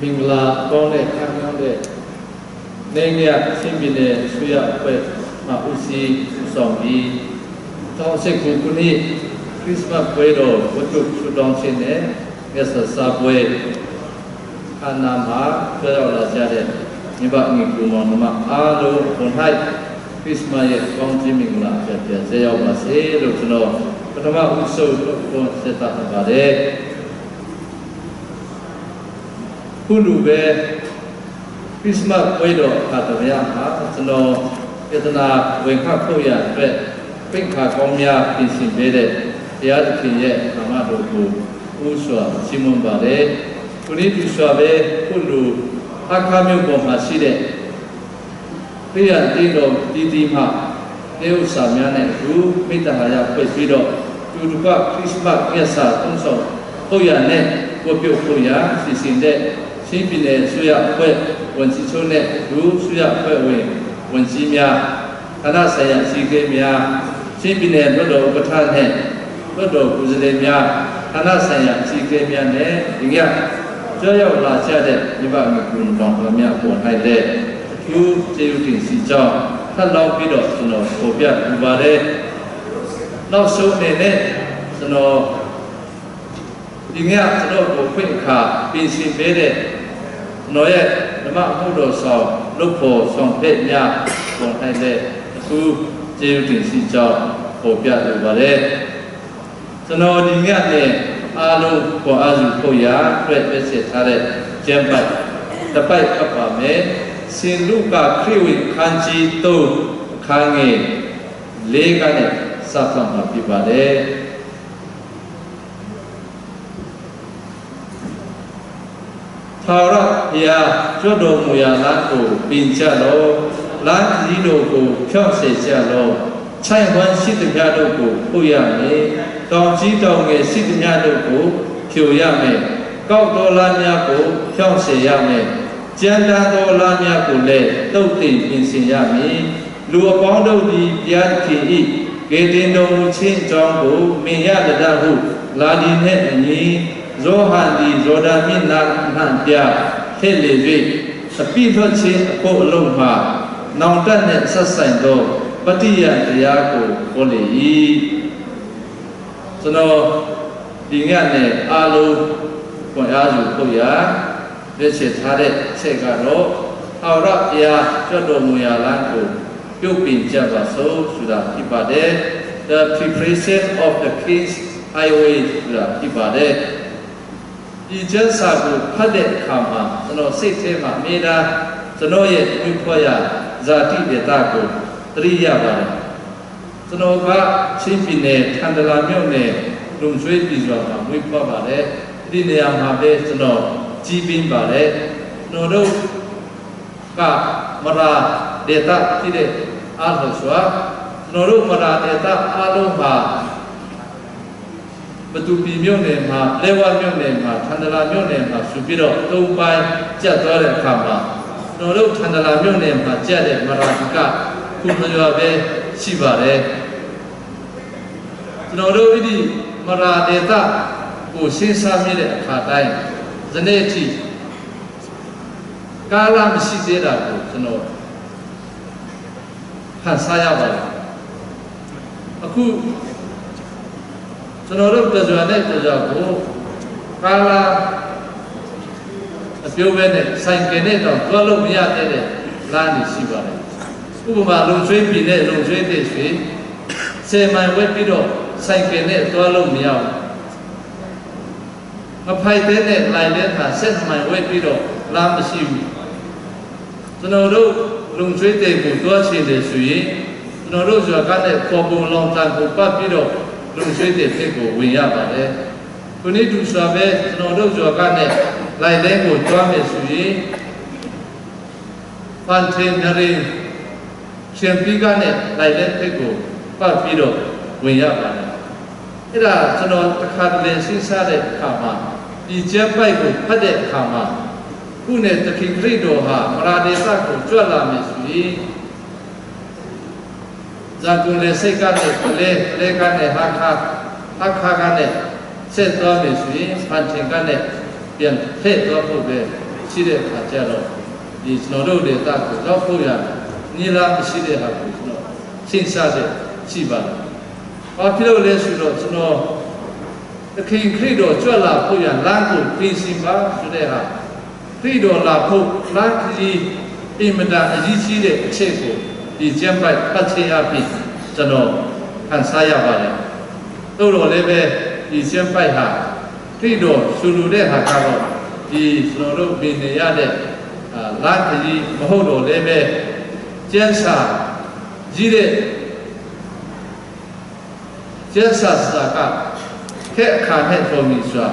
မင်္ဂလာကောင်းတဲ့ခံရတဲ့နိုင်ငံရှင်းပြည်နယ်ဆွေရအဖွဲ့မှဦးစီးဆောင်ပြီးတောင်းဆက်ခုနှစ်ခရစ်စမတ်ပွဲတော်ဝတ်ပြုဆုတောင်းခြင်းနဲ့မြတ်စွာစာပွဲခန္ဓာမှာကြောက်လာကြတဲ့မြတ်ငြိမ်ကူမောင်နှမအားလုံးခွန်၌ခရစ်စမတ်ရဲ့ကောင်းခြင်းမင်္ဂလာပြည့်စုံရောက်ပါစေလို့ကျွန်တော်ပထမဦးဆုံးခွန်ဆက်တာပါတယ်ခုလိုပဲခရစ်စမတ်ပွဲတော်အခါသမယမှာကျွန်တော်ယတနာဝင်ခတ်ဖို့ရအတွက်ပိတ်ခါကောင်းများပြင်ဆင်ပေးတဲ့တရားသခင်ရဲ့နာမတော်ကိုဦးစွာချီးမွမ်းပါတယ်ခုနေ့ဒီစွာပဲခုလိုအခါမျိုးပေါ်မှာရှိတဲ့ပြည့်ရတဲ့တော်ဒီမှာတေဥ္စာများနဲ့သူမိတ္တဟာယဖွဲ့ပြီးတော့တူတူကခရစ်စမတ်မြတ်စာသုံးဆောင်ဖို့ရနဲ့ဝတ်ပြုဖို့ရစီစဉ်တဲ့ရှင်းပြည်နယ်ဆွေရအဖွဲ့ဝန်ကြီးချုပ်နဲ့လူဆွေရအဖွဲ့ဝင်ဝန်ကြီးများဌာနဆိုင်ရာစီကေများရှင်းပြည်နယ်လွှတ်တော်ဥက္ကဋ္ဌနဲ့လွှတ်တော်ကိုယ်စားလှယ်များဌာနဆိုင်ရာစီကေများနဲ့ဒီကကြောရောက်လာကြတဲ့ဒီပါငကူတော်များပေါ်၌လည်းအထူးကျေးဇူးတင်စီကြောင်းထပ်လောင်းပြီးတော့ကျွန်တော်ပေါ်ပြပြပါတယ်နောက်ဆုံးအနေနဲ့ကျွန်တော်ဒီကကျွန်တော်ကိုဖွင့်အခါပြင်ဆင်ပေးတဲ့နော်ရဲ့ဓမ္မအမှုတော်ဆောင်လုပ်ဖို့ဆောင်ဖက်များပေါ်၌လည်းအခုကျေးဇူးတင်စီကြောင်းပေါ်ပြလိုပါတယ်ကျွန်တော်ဒီကနဲ့အားလုံးပေါ်အားစုဖို့ရအတွက်ပြည့်စုံထားတဲ့ကျမ်းပိုက်တစ်ပိုက်အပ်ပါမယ်ရှင်လုကာခရစ်ဝင်ခန်းကြီး3ခန်းငယ်4ကနေစဖတ်မှာဖြစ်ပါတယ်ထာဝရဘုရားကျွတ်တော်မူရာလမ်းကိုပင်ကြလောလမ်းကြီးတို့ကိုဖြောင့်စေကြလောခြိုက်ဝမ်းရှိသမျှတို့ကိုပို့ရမယ်တောင်ကြီးတောင်ငယ်ရှိသမျှတို့ကိုဖြိုရမယ်ကောက်တော်လမ်းများကိုဖြောင့်စေရမယ်ကြမ်းတမ်းသောလမ်းများကိုလည်းတုတ်တင်ပြင်ဆင်ရမည်လူအပေါင်းတို့သည်တရားခင်၏ဂေတင်တော်မူခြင်းအကြောင်းကိုမြင်ရတတ်ဟုလာဒီနှင့်အညီဇောဟန်ဒီဇောဒာမြင့်နာဟန်ပြဟဲ့လေ၍အပိထွက်ခြင်းအဖို့အလုံးမှာနောင်တနှင့်ဆက်ဆိုင်သောပฏิယတရားကိုဟောလေ၏ကျွန်တော်ဒီညနဲ့အားလုံးခွန်အားစုဖို့ရပြည့်စုံထားတဲ့ချက်ကတော့ထာဝရဘုရားကျွတ်တော်မူရာလမ်းကိုပြုပြင်ကြပါစို့ဆိုတာဖြစ်ပါတယ် The preparation of the King's Highway ဆိုတာဖြစ်ပါတယ်ဒီကျမ်းစာကိုဖတ်တဲ့အခါမှာကျွန်တော်စိတ်ထဲမှာအမြဲတမ်းကျွန်တော်ရဲ့ဝိဖွာရဇာတိဒေတာကိုသတိရပါတယ်ကျွန်တော်ကချင်းပြည်နယ်ထန်တလာမြို့နယ်လုံဆွေးပြည်စွာမှာဝိဖွာပါတယ်ဒီနေရာမှာပဲကျွန်တော်ကြီးပင်းပါတယ်ကျွန်တော်တို့ကမရာဒေတာဖြစ်တဲ့အားလို့ဆိုကျွန်တော်တို့မရာဒေတာအားလုံးမှာဘသူပြည်မြို့နယ်မှာလဲဝမြို့နယ်မှာထန်တလာမြို့နယ်မှာဆိုပြီးတော့၃ပိုင်းကျက်သွားတဲ့အခါမှာကျွန်တော်တို့ထန်တလာမြို့နယ်မှာကျက်တဲ့မရာဒီကခုနရွာပဲရှိပါတယ်ကျွန်တော်တို့ဒီမရာဒေတာကိုရှင်းစားမိတဲ့အခါတိုင်းဇနေ့အထိကာလမရှိသေးတာကိုကျွန်တော်ဖန်ဆားရပါတယ်အခုကျွန်တော်တို့ကြွတဲ့ကြွကိုကာလအပြုံးပဲနဲ့ဆိုင်ကနဲ့တော့တွားလို့မရတဲ့လမ်းကြီးရှိပါတယ်ဥပမာလုံဆွေးပြည်နဲ့လုံဆွေးတဲ့ဆွေး10မိုင်ဝက်ပြီးတော့ဆိုင်ကနဲ့တွားလို့မရဘူးမဖိုက်တဲ့နဲ့လိုက်တဲ့အခါ7မိုင်ဝက်ပြီးတော့လမ်းမရှိဘူးကျွန်တော်တို့လုံဆွေးတဲ့ကိုတွားချင်တယ်ဆိုရင်ကျွန်တော်တို့ဇာကနဲ့ပေါ်ပုံလောင်တန်ကိုပတ်ပြီးတော့လုံဆွေးတဲ့ဖြစ်ကိုဝင်ရပါတယ်ခုနေ့သူဆိုပဲကျွန်တော်တို့ဇာကနဲ့လိုက်တဲ့ကိုတွားမယ်ဆိုရင်ဖန်ထင်နရင်ရှင်ပီကနဲ့လိုက်တဲ့ဖြစ်ကိုပတ်ပြီးတော့ဝင်ရပါတယ်အဲ့ဒါကျွန်တော်တစ်ခါတည်းစဉ်းစားတဲ့အခါမှာဒီကျက်ပိုက်ကိုဖတ်တဲ့အခါမှာခုနဲ့တခင်ခရစ်တော်ဟာမရာဒေသကိုကြွလာမယ်ဆိုရင်ဇာကုနဲ့စိတ်ကနဲ့လဲကနဲ့ဟာခါကနဲ့ဆက်သွားမယ်ဆိုရင်ဖန်ထင်ကနဲ့ပြန်ဖက်သွားဖို့ပဲ ရှိတဲ့အခါကျတော့ဒီကျွန်တော်တို့ဒေသကိုရောက်ဖို့ရနီလာမရှိတဲ့ဟာကိုကျွန်တော်ရှင်းစားတဲ့ရှိပါတယ်။ဘာဖြစ်လို့လဲဆိုတော့ကျွန်တော်သခင်ခရစ်တော်ကြွလာဖို့ရလမ်းကိုပြင်ဆင်ပါဆိုတဲ့ဟာခရစ်တော်လာဖို့လမ်းကြီးအင်မတန်အရေးကြီးတဲ့အချက်ကိုဒီကျမ်းပိုက်ဖတ်ချင်အဖြစ်ကျွန်တော်ခံစားရပါတယ်။သို့တော်လည်းပဲဒီကျမ်းပိုက်ဟာခရစ်တော်ဆိုလိုတဲ့ဟာကတော့ဒီကျွန်တော်တို့ပြင်နေရတဲ့လမ်းကြီးမဟုတ်တော့လည်းပဲကျမ်းစာကြီးတဲ့ကျမ်းစာစာကခဲအခါနဲ့တော်ပြီဆိုတာ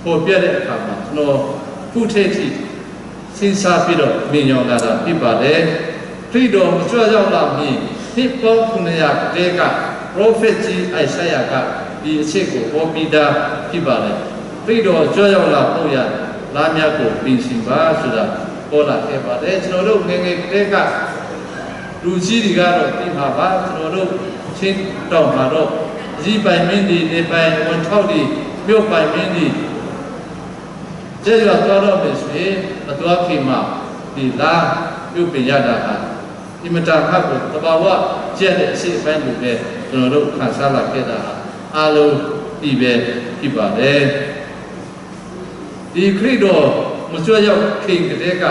ပေါ်ပြတဲ့အခါမှာကျွန်တော်ခုထိပ်ထိစဉ်းစားပြီးတော့မြင်ရောက်လာတာဖြစ်ပါတယ်ခရစ်တော်မကြွရောက်လာမီနှစ်ပေါင်း900တဲက prophet ကြီးအိုက်ဆယာကဒီအချက်ကိုဟောပြီးသားဖြစ်ပါတယ်ခရစ်တော်ကြွရောက်လာဖို့ရလမ်းများကိုပြင်ဆင်ပါဆိုတာပေါ်လာခဲ့ပါတယ်ကျွန်တော်တို့ငယ်ငယ်တဲကလူကြီးတွေကတော့သိမှာပါကျွန်တော်တို့ချင်းတောင်မှာတော့ကြီးပိုင်မင်းဒီနေပိုင်ဝန်ထောက်ဒီမြို့ပိုင်မင်းဒီကျေရတော်တော့မယ်ဆိုရင်မတော်ခင်မှာဒီလာပြုတ်ပြရတာဟာဒီမတာဖတ်ကိုတဘာဝကျက်တဲ့အစိအပိုင်းတွေပဲကျွန်တော်တို့ခံစားလာခဲ့တာအားလုံးဒီပဲဖြစ်ပါတယ်ဒီခရစ်တော်မကြွရောက်ခင်ကတည်းက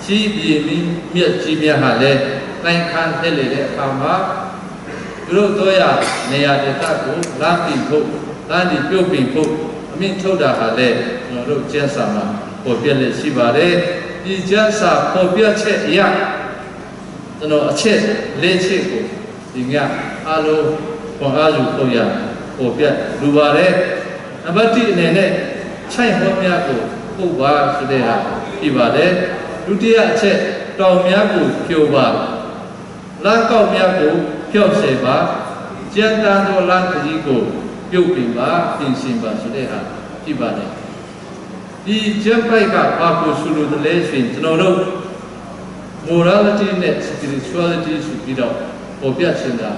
ကြီးပြင်းပြီးမြတ်ကြီးများဟာလည်းတိုင်းခန်းတဲ့လေတဲ့အခါမှာသူတို့တော့ရနေရာဒေသကိုလမ်းပြင်ဖို့လမ်းဒီပြုတ်ပြင်ဖို့အမိန့်ထုတ်တာဟာလည်းကျွန်တော်တို့ကျမ်းစာမှာပေါ်ပြလက်ရှိပါတယ်ဒီကျမ်းစာပေါ်ပြချက်အရာကျွန်တော်အချက်၄ချက်ကိုဒီညအားလုံးပေါ်အားယူဖို့ရပေါ်ပြလူပါတယ်နံပါတ်1အနေနဲ့ခြိုက်ဟောများကိုပုတ်ပါဆိုတဲ့ဟာပြပါတယ်ဒုတိယအချက်တောင်များကိုဖြိုပါလမ်းကောက်များကိုဖြော့စေပါကျန်တန်သောလမ်းကြီးကိုပြုတ်ပြင်ပါပြင်ဆင်ပါဆိုတဲ့ဟာဖြစ်ပါတယ်ဒီကျမ်းပိုက်ကဘာကိုဆိုလိုတယ်လဲဆိုရင်ကျွန်တော်တို့ morality နဲ့ spirituality ဆိုပြီးတော့ပေါ်ပြချင်တာ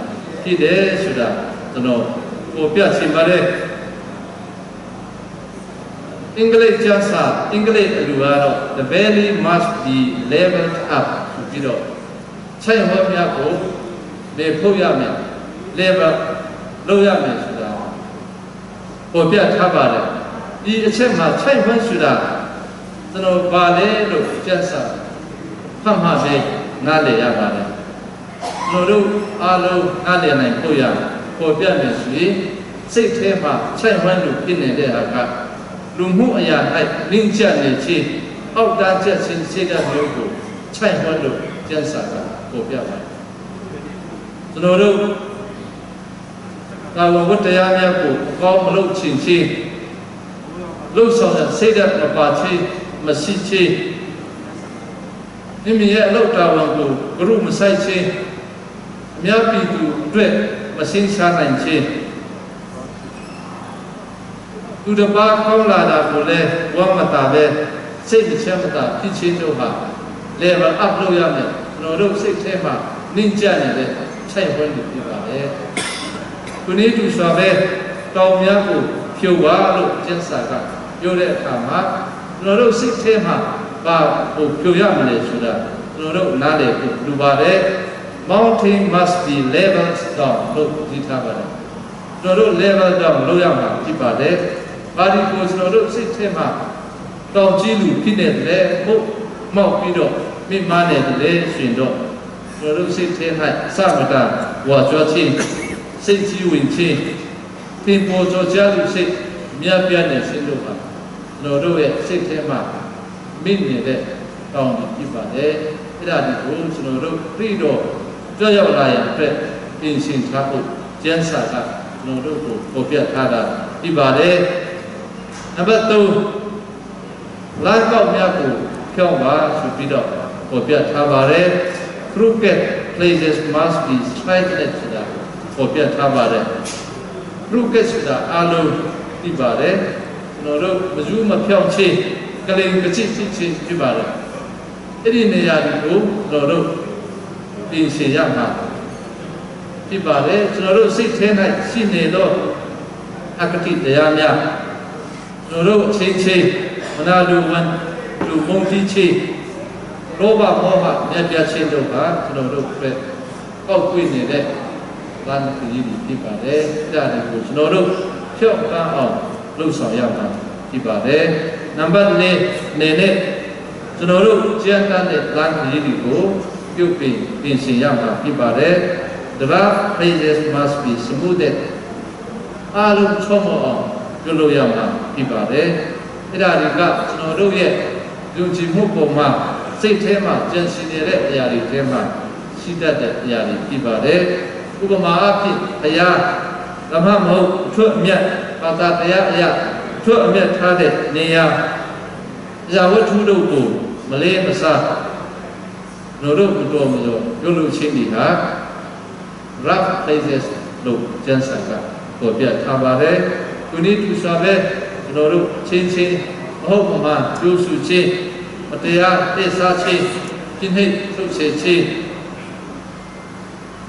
ဖြစ်တယ်ဆိုတာကျွန်တော်ပေါ်ပြချင်ပါတယ်အင်္ဂလိပ်ကျမ်းစာအင်္ဂလိပ်လူကတော့ the valley must be leveled up ဆိုပြီးတော့ခြိုက်ဟောများကိုလေဖုတ်ရမယ် level လုပ်ရမယ်ဆိုတာပေါ်ပြထားပါတယ်ဒီအချက်မှာခြိုက်ဟောဆိုတာကျွန်တော်ပါလေလို့ကျမ်းစာဖတ်မှပဲနားလည်ရပါတယ်ကျွန်တော်တို့အားလုံးနားလည်နိုင်ဖို့ရပေါ်ပြမယ်ဆိုရင်စိတ်ထဲမှာခြိုက်ဟောလို့ဖြစ်နေတဲ့အခါလူမှုအရာ၌လင်းကျနေခြင်းအောက်တန်းချက်ခြင်းစေတမျိုးကိုခြိုက်ဟောလို့ကျမ်းစာကပေါ်ပြပါတယ်ကျွန်တော်တို့သာဝတ္တရားများကိုအကောင်းမလုပ်ခြင်းချင်းလှုပ်ဆောင်တဲ့စိတ်ဓာတ်မပါခြင်းမရှိခြင်းမိမိရဲ့အလုပ်တာဝန်ကိုဂရုမစိုက်ခြင်းအများပြည်သူအတွက်မစင်ရှားနိုင်ခြင်းသူတစ်ပါးကောင်းလာတာကိုလည်းဝမ်းမသာပဲစိတ်တစ်ချက်မသာဖြစ်ခြင်းတို့ဟာ level up လုပ်ရမယ်ကျွန်တော်တို့စိတ်ထဲမှာနှင်းကျနေတဲ့ခြိုက်ဝန်းနေပြပါပဲခုနေ့သူဆိုပဲတောင်များကိုဖြိုပါလို့ကျမ်းစာကပြောတဲ့အခါမှာကျွန်တော်တို့စိတ်ထဲမှာဘာကိုဖြိုရမလဲဆိုတာကျွန်တော်တို့နားလည်ဖို့လိုပါတယ် mountain must be leveled down လို့ဒီထားပါတယ်ကျွန်တော်တို့ level down လုပ်ရမှာဖြစ်ပါတယ်ဘာဒီကိုကျွန်တော်တို့စိတ်ထဲမှာတောင်ကြီးလူဖြစ်နေတယ်ဟုတ်မောက်ပြီးတော့မိမနဲ့လည်းရှင်တော့ကျွန်တော်တို့စိတ်ထဲ၌စမတာဝါကြွချင်းစိတ်ကြီးဝင်ချင်းသင်ပေါ်ကြကြလူစိတ်မြတ်ပြတ်နေစဉ်လို့ပါကျွန်တော်တို့ရဲ့စိတ်ထဲမှာမိနေတဲ့တောင်းတဖြစ်ပါတယ်အဲ့ဒါဒီကိုကျွန်တော်တို့ပြည့်တော့ကြောက်ရောက်လာရတဲ့ပြင်ဆင်ထားဖို့ကျမ်းစာကကျွန်တော်တို့ကိုပေါ်ပြထားတာဖြစ်ပါတယ်နံပါတ်3လမ်းကောက်များကိုဖြောင်းပါဆိုပြီးတော့ပေါ်ပြထားပါတယ် crooked places must be straightened ဆိုတာပေါ်ပြထားပါတယ် crooked ဆိုတာအလုံးသိပါတယ်ကျွန်တော်တို့မယူမဖြောင်းချင်းကလေးကချစ်ချစ်ချင်းဖြစ်ပါတယ်အဲ့ဒီနေရာတွေကိုကျွန်တော်တို့ပြင်ဆင်ရမှာဖြစ်ပါတယ်ကျွန်တော်တို့စိတ်ထဲ၌ရှိနေတော့အကတိတရားများကျွန်တော်တို့အချင်းချင်းမနာလိုဝန်လူ မုန်းတီးချေလောဘမောဟမြတ်ပြချင်းတို့ကကျွန်တော်တို့ပဲပောက်ကွေ့နေတဲ့လမ်းခရီးတွေဖြစ်ပါတယ်။ဒါတွေကိုကျွန်တော်တို့ဖြောက်ကန်းအောင်လှုပ်ဆောင်ရမှာဖြစ်ပါတယ်။နံပါတ်4အနေနဲ့ကျွန်တော်တို့ကျန်းတဲ့လမ်းခရီးတွေကိုပြုပြင်ပြင်ဆင်ရမှာဖြစ်ပါတယ်။ The pages must be smoothed အားလုံးချုံးအောင်ပြုလုပ်ရမှာဖြစ်ပါတယ်။အဲ့ဒါတွေကကျွန်တော်တို့ရဲ့ယုံကြည်မှုပုံမှာစိတ်ထဲမှာကြံစည်နေတဲ့အရာတွေထဲမှာရှိတတ်တဲ့အရာတွေဖြစ်ပါတယ်။ဥပမာအားဖြင့်ဘုရားဓမ္မမဟုတ်အထွတ်အမြတ်ဘာသာတရားအရာအထွတ်အမြတ်ထားတဲ့နေရာအရာဝတ္ထုတို့ကိုမလေးမစားတို့မတော်မလို့ပြုလုပ်ခြင်းတွေဟာ rough places လို့ကျမ်းစာကပေါ်ပြထားပါတယ်။ဒီနေ့သူဆိုပဲကျွန်တော်တို့ချင်းချင်းမဟုတ်မှကျိုးစုချင်းမတရားတိစားချင်းပြင်းဟိတ်ထုတ်စေချင်း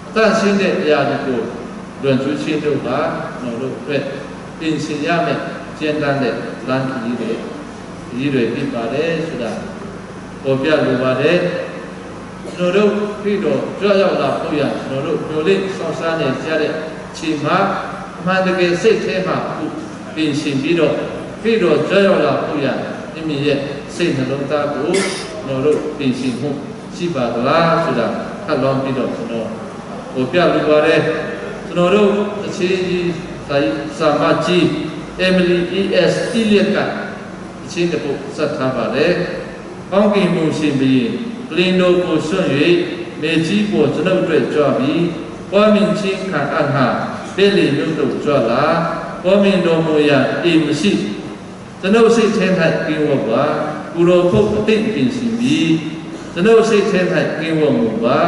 အသက်ရှင်တဲ့အရာတွေကိုလွန်ကျူးချင်းတို့ကကျွန်တော်တို့အတွက်ပြင်ဆင်ရမယ်ကျင့်တတ်တဲ့လမ်းကြီးတွေဖြစ်ပါတယ်ဆိုတာပေါ်ပြလိုပါတယ်ကျွန်တော်တို့ပြီးတော့ကြောက်ရောက်လာဖို့ရကျွန်တော်တို့မျိုးလေးဆောင်းစားနေကြတဲ့ချိန်မှာအမှန်တကယ်စိတ်ထဲမှာပြင်ဆင်ပြီးတော့ပြီးတော့ကြောက်ရောက်လာဖို့ရမိမိရဲ့စိတ်နှလုံးသားကိုကျွန်တော်တို့ပြင်ဆင်မှုရှိပါသလားဆိုတာထပ်လောင်းပြီးတော့ကျွန်တော်ပေါ်ပြလိုပါတယ်ကျွန်တော်တို့အခြေကြီးစာမကြီး Emily E.S. Elliot ကအချင်းတစ်ပုဒ်ဆက်ထားပါတယ်ကောင်းကင်ဘုံရှင်ပြီးကလင်တို့ကိုဆွန့်၍မေကြီးပေါ်ကျွန်ုပ်အတွက်ကြွပြီးပွားမြင်ချင်းခံအပ်ဟာပြည်လီမြို့တို့ကြွလာပွားမြင်တော်မူရာအိမ်မရှိကျွန်ုပ်စိတ်ထဲ၌ကင်းဝတ်ပါကုတော်ဖုတ်အသိပြင်ဆင်ပြီးကျွန်ုပ်စိတ်ထဲ၌ကင်းဝတ်မူပါ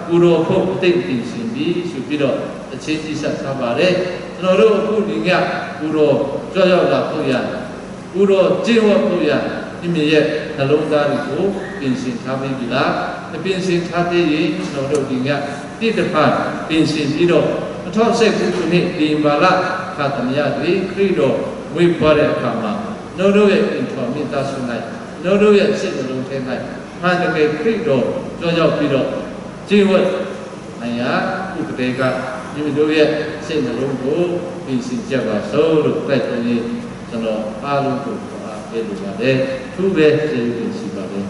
ကုတော်ဖုတ်အသိပြင်ဆင်ပြီးဆိုပြီးတော့အချင်းကြီးဆက်ထားပါတယ်ကျွန်တော်တို့အခုဒီညကုတော်ကြွရောက်လာဖို့ရကုတော်ကျင့်ဝတ်ဖို့ရမိမိရဲ့နှလုံးသားတွေကိုပြင်ဆင်ထားပြီးပြီလားပြင်ဆင်ထားသေးရင်ကျွန်တော်တို့ဒီညတိတဖတ်ပြင်ဆင်ပြီးတော့2019ခုနှစ်ဒီမာလခါသမယတွေခရစ်တော်ဝေပွားတဲ့အခါမှာကျွန်တော်တို့ရဲ့အင်ဖော်မေတာဆွနိုင်ကျွန်တော်တို့ရဲ့စိတ်နှလုံးထဲ၌မှန်တကယ်ခရစ်တော်ကြောရောက်ပြီးတော့ကျင့်ဝတ်နိုင်ရာဥပဒေကမိမိတို့ရဲ့စိတ်နှလုံးကိုပြင်ဆင်ကြပါစို့လို့တိုက်တွန်းရင်းကျွန်တော်အားလုံးကိုအားပေးလိုပါတယ်သူပဲကျေးဇူးတင်ရှိပါတယ်